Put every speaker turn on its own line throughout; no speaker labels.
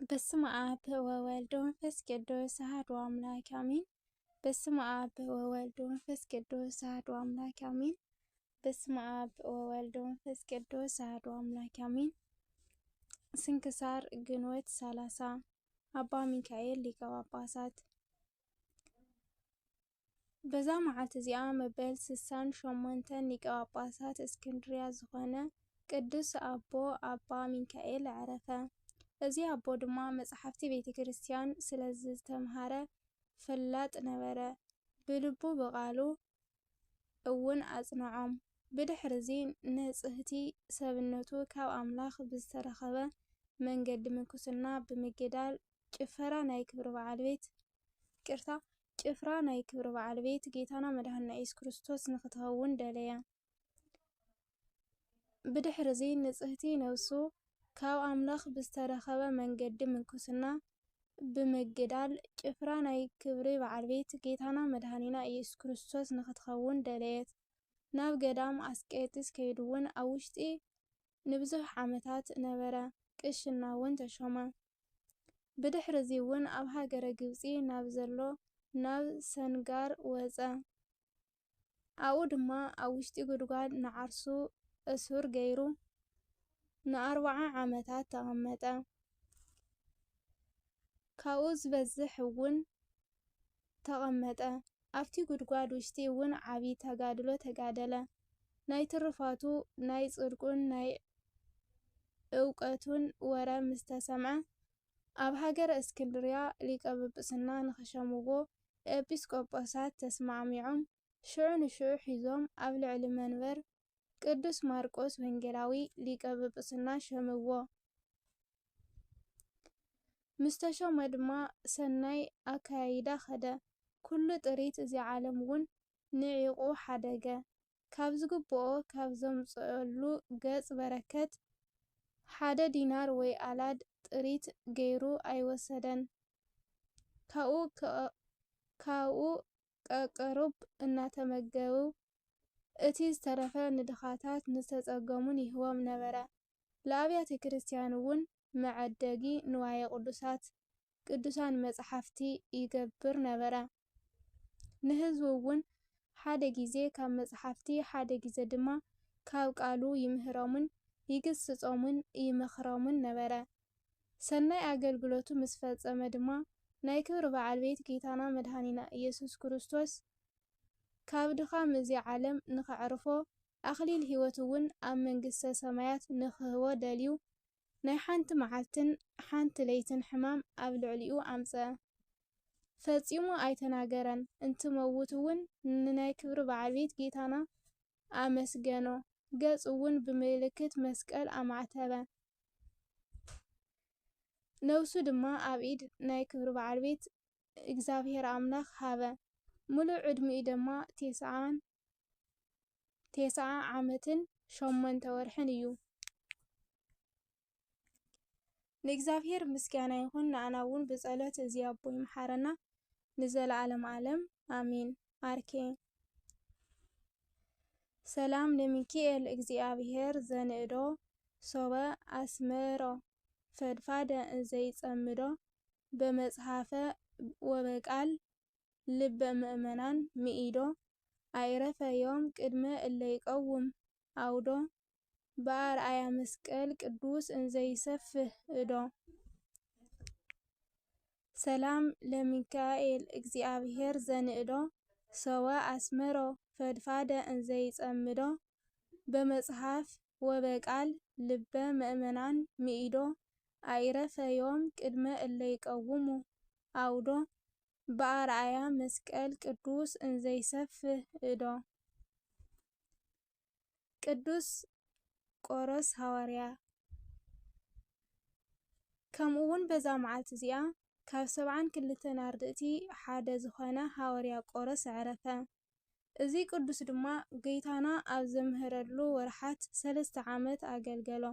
በስመ አብ ወወልድ ወመንፈስ ቅዱስ አሐዱ አምላክ አሜን። በስመ አብ ወወልድ ወመንፈስ ቅዱስ አሐዱ አምላክ አሜን። በስመ አብ ወወልድ ወመንፈስ ቅዱስ አሐዱ አምላክ አሜን። ስንክሳር ግንቦት 30 አባ ሚካኤል ሊቀ ጳጳሳት። በዛ መዓልት እዚኣ መበል 68 ሊቀ ጳጳሳት እስክንድርያ ዝኾነ ቅዱስ አባ ሚካኤል አረፈ። እዚ አቦ ድማ መጽሐፍቲ ቤተ ክርስቲያን ስለዝተምሃረ ፈላጥ ነበረ። ብልቡ በቃሉ እውን አጽንዖም። ብድሕሪዚ ንጽህቲ ሰብነቱ ካብ አምላኽ ብዝተረኸበ መንገዲ ምንኩስና ብምግዳል ጭፈራ ናይ ክብሪ በዓል ቤት ጌታና መድኃኒና ኢየሱስ ክርስቶስ ንክትኸውን ደለየ። ብድሕሪዚ ንጽህቲ ነፍሱ ካብ አምላኽ ብዝተረኸበ መንገዲ ምንኩስና ብምግዳል ጭፍራ ናይ ክብሪ በዓል ቤት ጌታና መድኃኒና ኢየሱስ ክርስቶስ ንክትኸውን ደለየት። ናብ ገዳም አስቄጥስ ከይዱውን ኣብ ውሽጢ ንብዙሕ ዓመታት ነበረ። ቅሽና እውን ተሾመ። ብድሕሪዚ እውን ኣብ ሃገረ ግብፂ ናብ ዘሎ ናብ ሰንጋር ወፀ። ኣብኡ ድማ ኣብ ውሽጢ ጉድጓድ ንዓርሱ እሱር ገይሩ ን40 ዓመታት ተቐመጠ። ካብኡ ዝበዝሕ እውን ተቐመጠ። ኣብቲ ጉድጓድ ውሽጢ እውን ዓብይ ተጋድሎ ተጋደለ። ናይ ትሩፋቱ ናይ ጽድቁን ናይ እውቀቱን ወረ ምስ ተሰምዐ ኣብ ሃገረ እስክንድርያ ሊቀ ጵጵስና ንኸሸምዎ ኤጲስቆጶሳት ተስማዕሚዖም ሽዑ ንሽዑ ሒዞም ኣብ ልዕሊ መንበር ቅዱስ ማርቆስ ወንጌላዊ ሊቀ ጵጵስና ሸምዎ። ምስተሾመ ድማ ሰናይ ኣካያይዳ ኸደ። ኩሉ ጥሪት እዚ ዓለም እውን ንዒቑ ሓደገ። ካብ ዝግብኦ ካብ ዘምጽአሉ ገጽ በረከት ሓደ ዲናር ወይ ኣላድ ጥሪት ገይሩ ኣይወሰደን። ካብኡ ቀቅሩብ እናተመገቡ እቲ ዝተረፈ ንድኻታት ንዝተጸገሙን ይህቦም ነበረ። ለኣብያተ ክርስቲያን እውን መዐደጊ ንዋየ ቅዱሳን መጽሓፍቲ ይገብር ነበረ። ንህዝቡ እውን ሓደ ጊዜ ካብ መጽሓፍቲ ሓደ ጊዜ ድማ ካብ ቃሉ ይምህሮምን ይግስጾምን ይመኽሮምን ነበረ። ሰናይ ኣገልግሎቱ ምስ ፈጸመ ድማ ናይ ክብሪ በዓል ቤት ጌታና መድኃኒና ኢየሱስ ክርስቶስ ካብ ድኻም እዚ ዓለም ንኸዕርፎ ኣኽሊል ሕይወት እውን ኣብ መንግሥተ ሰማያት ንኽህቦ ደልዩ ናይ ሓንቲ መዓልትን ሓንቲ ለይትን ሕማም ኣብ ልዕሊኡ ኣምጽአ። ፈጺሙ ኣይተናገረን። እንትመውት እውን ንናይ ክብሪ በዓል ቤት ጌታና ኣመስገኖ። ገጽ እውን ብምልክት መስቀል ኣማዕተበ። ነፍሱ ድማ ኣብ ኢድ ናይ ክብሪ በዓል ቤት እግዚአብሔር ኣምላኽ ሃበ። ሙሉእ ዕድሚኡ ድማ 90 ዓመትን 8 ወርሕን እዩ። ንእግዚአብሔር ምስጋና ይኹን። ንኣና እውን ብጸሎት እዚ ኣቦ ይምሓረና ንዘለዓለም ዓለም አሜን። አርኬ ሰላም ለሚካኤል እግዚአብሔር ዘንእዶ ሶበ አስመሮ ፈድፋደ ዘይጸምዶ በመጽሐፈ ወበቃል ልበ ምእመናን ሚኢዶ አይረፈ ዮም ቅድመ እለ ይቀውም አውዶ በአርአያ መስቀል ቅዱስ እንዘይሰፍህ እዶ። ሰላም ለሚካኤል እግዚአብሔር ዘንእዶ ሶበ አስመሮ ፈድፋደ እንዘይጸምዶ በመጽሐፍ ወበቃል ልበ ምእመናን ሚኢዶ አይረፈ ዮም ቅድመ እለ ይቀውሙ አውዶ በአርአያ መስቀል ቅዱስ እንዘይሰፍህ እዶ። ቅዱስ ቆሮስ ሐዋርያ። ከምኡውን በዛ መዓልት እዚኣ ካብ 72 ኣርድእቲ ሓደ ዝኾነ ሐዋርያ ቆሮስ ዕረፈ። እዚ ቅዱስ ድማ ጌታና ኣብ ዘምህረሉ ወርሓት 3 ዓመት ኣገልገሎ።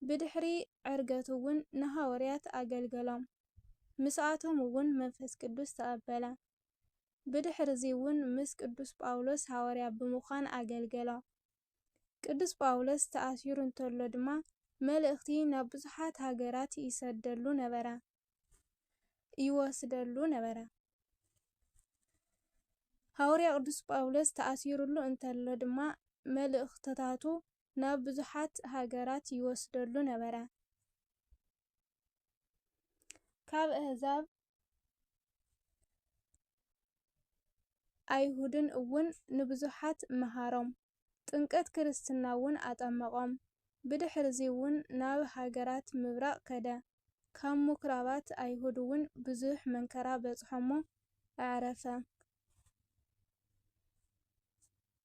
ብድሕሪ ዕርገቱ እውን ንሐዋርያት ኣገልገሎም። ምስኣቶም እውን መንፈስ ቅዱስ ተቐበለ። ብድሕሪዚ እውን ምስ ቅዱስ ጳውሎስ ሐዋርያ ብምዃን ኣገልገሎ። ቅዱስ ጳውሎስ ተኣሲሩ እንተሎ ድማ መልእኽቲ ናብ ብዙሓት ሃገራት ይወስደሉ ነበረ። ሐዋርያ ቅዱስ ጳውሎስ ተኣሲሩሉ እንተሎ ድማ መልእኽትታቱ ናብ ብዙሓት ሃገራት ይወስደሉ ነበረ። ካብ አሕዛብ ኣይሁድን እውን ንብዙሓት መሃሮም፣ ጥምቀት ክርስትና እውን ኣጠመቖም። ብድሕሪዚ እውን ናብ ሃገራት ምብራቕ ከደ። ካብ ምኩራባት ኣይሁድ እውን ብዙሕ መንከራ በጽሖሞ ኣዕረፈ።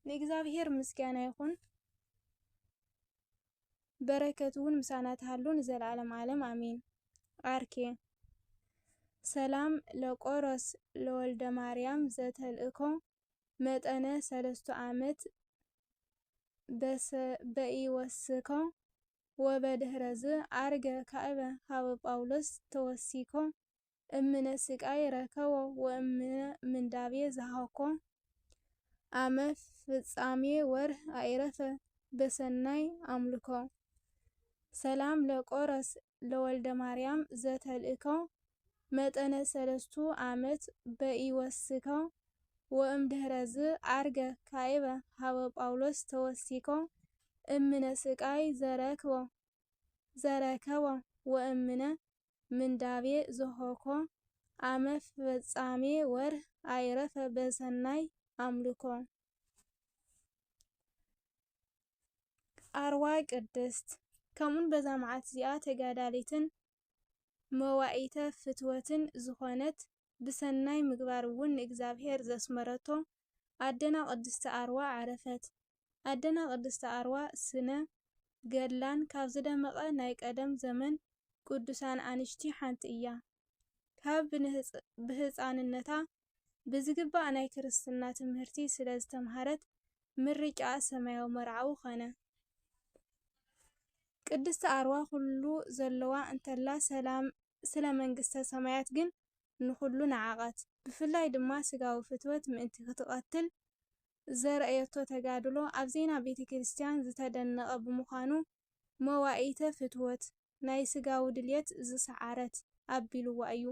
ንእግዚአብሔር ምስጋና ይኹን። በረከት እውን ምሳና ተሃሉ ንዘለዓለም ዓለም አሜን። አርኬ ሰላም ለቆሮስ ለወልደ ማርያም ዘተልእኮ መጠነ 3 ዓመት በኢወስኮ ወበድህረዝ አርገ ካዕበ ሀበ ጳውሎስ ተወሲኮ እምነ ስቃይ ረከቦ ወእምነ ምንዳቤ ዝሃኮ አመ ፍጻሜ ወርህ አይረፈ በሰናይ አምልኮ። ሰላም ለቆሮስ ለወልደ ማርያም ዘተልእኮ መጠነ 3 ዓመት በኢወስኮ ወእምድህረዝ አርገ ካዕበ ሀበ ጳውሎስ ተወሲኮ እምነ ስቃይ ዘረከቦ ወእምነ ምንዳቤ ዝሃኮ አመ ፍጻሜ ወርህ አይረፈ በሰናይ አምልኮ። አርዋ ቅድስት ከምኡን በዛ መዓልት እዚኣ ተጋዳሊትን መዋኢተ ፍትወትን ዝኾነት ብሰናይ ምግባር እውን ንእግዚአብሔር ዘስመረቶ አደና ቅድስቲ አርዋ ዓረፈት። አደና ቅድስቲ አርዋ ስነ ገድላን ካብ ዝደመቐ ናይ ቀደም ዘመን ቅዱሳን አንስቲ ሓንቲ እያ። ካብ ብህፃንነታ ብዝግባእ ናይ ክርስትና ትምህርቲ ስለ ዝተምሃረት ምርጫ ሰማያዊ መርዓዊ ኾነ። ቅድስቲ አርዋ ኩሉ ዘለዋ እንተላ ስለ መንግስተ ሰማያት ግን ንኩሉ ነዓቐት። ብፍላይ ድማ ስጋዊ ፍትወት ምእንቲ ክትቐትል ዘርአየቶ ተጋድሎ ኣብ ዜና ቤተ ክርስቲያን ዝተደነቐ ብምዃኑ መዋኢተ ፍትወት ናይ ስጋዊ ድልየት ዝሰዓረት ኣቢልዋ እዩ።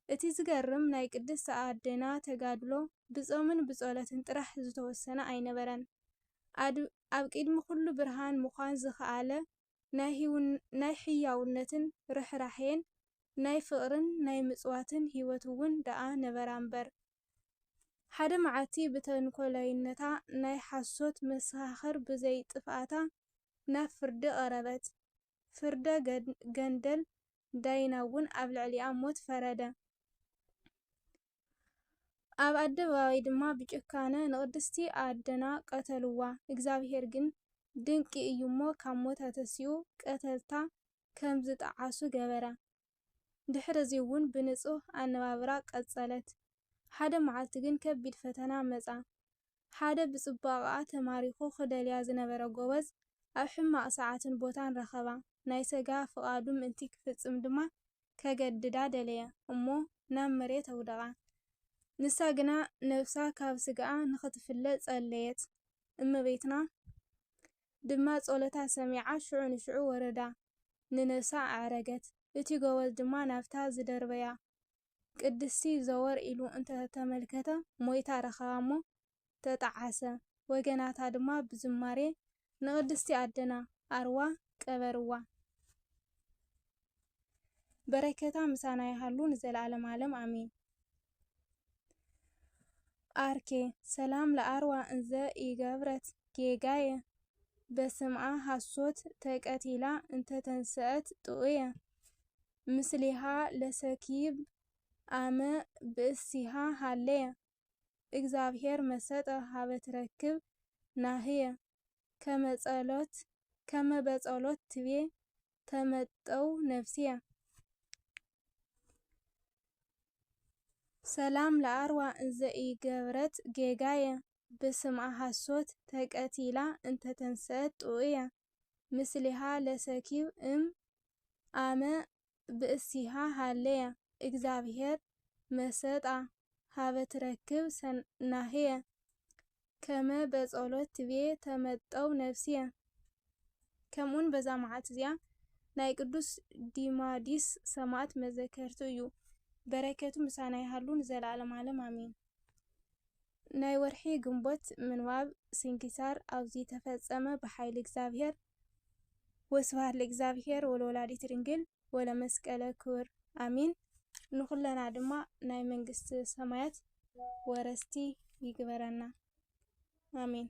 እቲ ዝገርም ናይ ቅድስቲ አዴና ተጋድሎ ብጾምን ብጸሎትን ጥራሕ ዝተወሰነ ኣይነበረን። ኣብ ቅድሚ ኩሉ ብርሃን ምዃን ዝኸኣለ ናይ ሕያውነትን ርኅራኄን ናይ ፍቕርን ናይ ምጽዋትን ህይወት እውን ደኣ ነበራ እምበር ሓደ መዓልቲ ብተንኰለይነታ ናይ ሓሶት መሰኻኽር ብዘይ ጥፍኣታ ናብ ፍርዲ ቀረበት። ፍርደ ገንደል ዳይና እውን ኣብ ልዕሊኣ ሞት ፈረደ። ኣብ ኣደባባይ ድማ ብጭካነ ንቅድስቲ አደና ቀተልዋ። እግዚአብሔር ግን ድንቂ እዩ እሞ ካብ ሞት ኣተሲኡ ቀተልታ ከም ዝጠዓሱ ገበራ። ድሕረዚ እውን ብንጹህ ኣነባብራ ቀጸለት። ሓደ መዓልቲ ግን ከቢድ ፈተና መጻ። ሓደ ብጽባቐኣ ተማሪኹ ክደልያ ዝነበረ ጎበዝ ኣብ ሕማቕ ሰዓትን ቦታን ረኸባ። ናይ ሰጋ ፍቓዱ ምእንቲ ክፍጽም ድማ ከገድዳ ደለየ እሞ ናብ መሬት ኣውደቓ። ንሳ ግና ነብሳ ካብ ስጋኣ ንኽትፍለጥ ጸለየት። እመቤትና ድማ ጸሎታ ሰሚዓ ሽዑ ንሽዑ ወረዳ ንነብሳ ኣዕረገት። እቲ ጎበዝ ድማ ናብታ ዝደርበያ ቅድስቲ ዘወር ኢሉ እንተተመልከተ ሞይታ ረኸባ እሞ ተጠዓሰ። ወገናታ ድማ ብዝማሬ ንቅድስቲ አደና አርዋ ቀበርዋ። በረከታ ምሳና ይሃሉ ንዘለዓለም ዓለም አሜን። አርኬ ሰላም ለአርዋ እንዘ ኢገብረት ጌጋየ በስምዓ ሐሶት ተቀቲላ እንተተንስአት ጥኡየ ምስሊሃ ለሰኪብ አመ ብእሲሃ ሃለየ እግዚአብሔር መሰጠ ሀበ ትረክብ ናህየ ከመ በጸሎት ትቤ ተመጠው ነፍስየ። ሰላም ለአርዋ እንዘ ኢገብረት ጌጋየ በስምዓ ሐሶት ተቀቲላ እንተተንስአት ጥኡየ ምስሊሃ ለሰኪብ አመ ብእሲሃ ሃለየ እግዚአብሔር መሰጣ ሀበ ትረክብ ናህየ ከመ በጸሎት ትቤ ተመጠው ነፍስየ። ከምኡን በዛ መዓልት እዚኣ ናይ ቅዱስ ዲማዲስ ሰማዕት መዘከርቱ እዩ። በረከቱ ምሳና ይሃሉን ዘለዓለም ዓለም አሜን። ናይ ወርሒ ግንቦት ምንባብ ስንክሳር ኣብዚ ተፈጸመ ብሓይሊ እግዚአብሔር። ወስብሐት ለእግዚአብሔር ወለወላዲቱ ድንግል ወለመስቀለ ክቡር አሜን። ንኩለና ድማ ናይ መንግስቲ ሰማያት ወረስቲ ይግበረና አሜን።